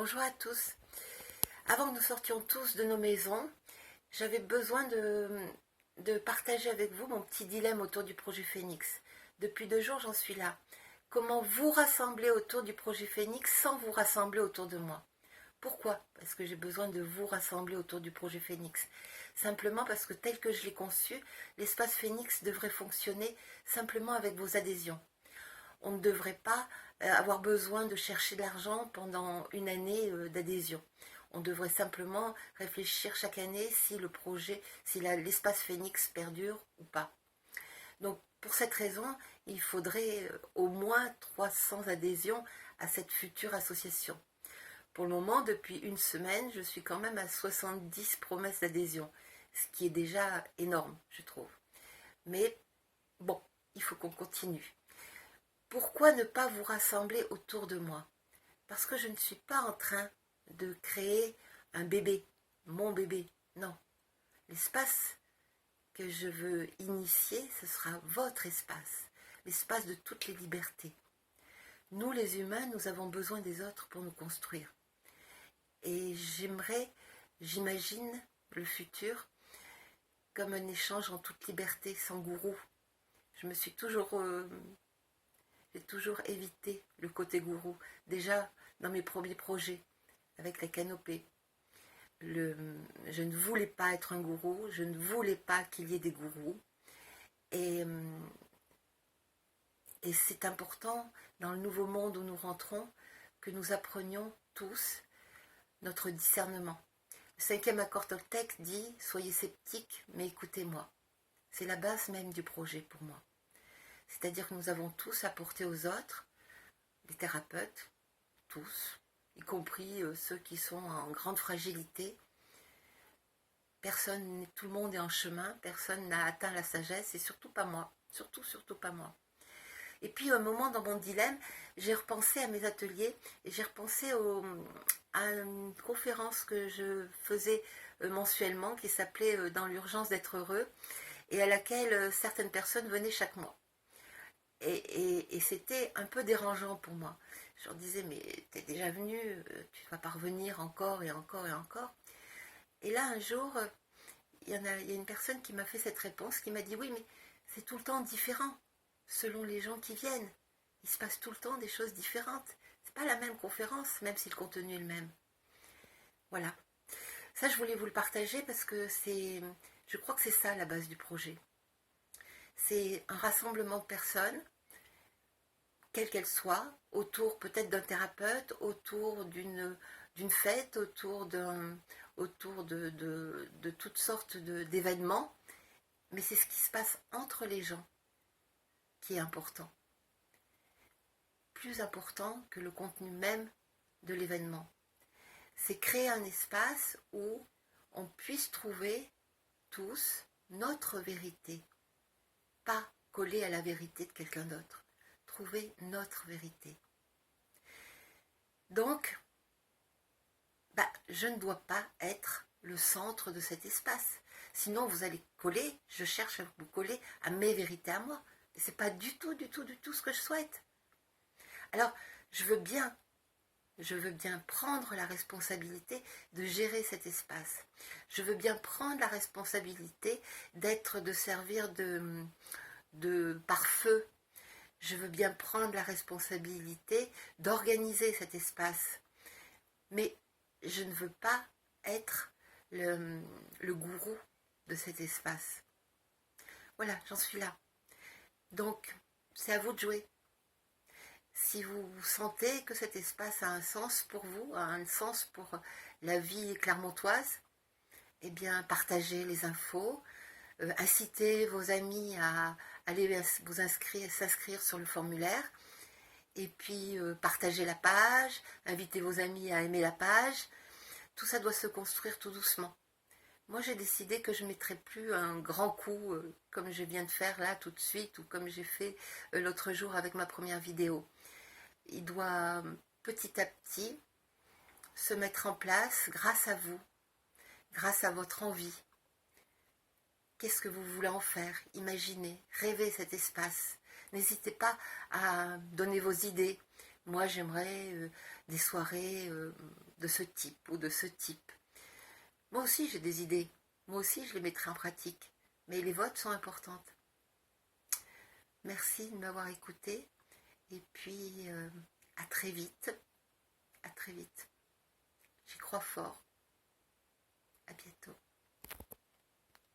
Bonjour à tous. Avant que nous sortions tous de nos maisons, j'avais besoin de partager avec vous mon petit dilemme autour du projet Phoenix. Depuis 2 jours, j'en suis là. Comment vous rassembler autour du projet Phoenix sans vous rassembler autour de moi? Pourquoi? Parce que j'ai besoin de vous rassembler autour du projet Phoenix. Simplement parce que tel que je l'ai conçu, l'espace Phoenix devrait fonctionner simplement avec vos adhésions. On ne devrait pas avoir besoin de chercher de l'argent pendant une année d'adhésion. On devrait simplement réfléchir chaque année si le projet, si l'espace Phoenix perdure ou pas. Donc pour cette raison, il faudrait au moins 300 adhésions à cette future association. Pour le moment, depuis une semaine, je suis quand même à 70 promesses d'adhésion, ce qui est déjà énorme, je trouve. Mais bon, il faut qu'on continue. Pourquoi ne pas vous rassembler autour de moi? Parce que je ne suis pas en train de créer un bébé, mon bébé. Non. L'espace que je veux initier, ce sera votre espace, l'espace de toutes les libertés. Nous, les humains, nous avons besoin des autres pour nous construire. Et j'imagine le futur comme un échange en toute liberté, sans gourou. J'ai toujours évité le côté gourou. Déjà, dans mes premiers projets, avec la canopée, je ne voulais pas être un gourou, je ne voulais pas qu'il y ait des gourous. Et c'est important, dans le nouveau monde où nous rentrons, que nous apprenions tous notre discernement. Le 5e accord Toltec dit « Soyez sceptiques, mais écoutez-moi ». C'est la base même du projet pour moi. C'est-à-dire que nous avons tous apporté aux autres, les thérapeutes, tous, y compris ceux qui sont en grande fragilité. Tout le monde est en chemin, personne n'a atteint la sagesse, et surtout pas moi, surtout pas moi. Et puis, à un moment dans mon dilemme, j'ai repensé à mes ateliers, et j'ai repensé à une conférence que je faisais mensuellement, qui s'appelait « Dans l'urgence d'être heureux », et à laquelle certaines personnes venaient chaque mois. Et c'était un peu dérangeant pour moi. Je leur disais, mais t'es déjà venu, tu ne vas pas revenir encore et encore et encore. Et là, un jour, il y a une personne qui m'a fait cette réponse, qui m'a dit, oui, mais c'est tout le temps différent, selon les gens qui viennent. Il se passe tout le temps des choses différentes. C'est pas la même conférence, même si le contenu est le même. Voilà. Ça, je voulais vous le partager parce que je crois que c'est ça la base du projet. C'est un rassemblement de personnes, quelle qu'elle soit, autour peut-être d'un thérapeute, autour d'une fête, autour de toutes sortes d'événements. Mais c'est ce qui se passe entre les gens qui est important. Plus important que le contenu même de l'événement. C'est créer un espace où on puisse trouver tous notre vérité. Pas coller à la vérité de quelqu'un d'autre. Trouver notre vérité. Donc, je ne dois pas être le centre de cet espace. Sinon, vous allez coller, je cherche à vous coller à mes vérités à moi. Et ce n'est pas du tout ce que je souhaite. Alors, je veux bien prendre la responsabilité de gérer cet espace. Je veux bien prendre la responsabilité de servir de pare-feu. Je veux bien prendre la responsabilité d'organiser cet espace. Mais je ne veux pas être le gourou de cet espace. Voilà, j'en suis là. Donc, c'est à vous de jouer. Si vous sentez que cet espace a un sens pour vous, a un sens pour la vie clermontoise, eh bien, partagez les infos, incitez vos amis à aller s'inscrire sur le formulaire, et puis partagez la page, invitez vos amis à aimer la page. Tout ça doit se construire tout doucement. Moi, j'ai décidé que je ne mettrais plus un grand coup, comme je viens de faire là tout de suite, ou comme j'ai fait l'autre jour avec ma première vidéo. Il doit petit à petit se mettre en place grâce à vous, grâce à votre envie. Qu'est-ce que vous voulez en faire? Imaginez, rêvez cet espace. N'hésitez pas à donner vos idées. Moi, j'aimerais des soirées de ce type ou de ce type. Moi aussi, j'ai des idées. Moi aussi, je les mettrai en pratique. Mais les votes sont importantes. Merci de m'avoir écouté. Et puis, à très vite. À très vite. J'y crois fort. À bientôt.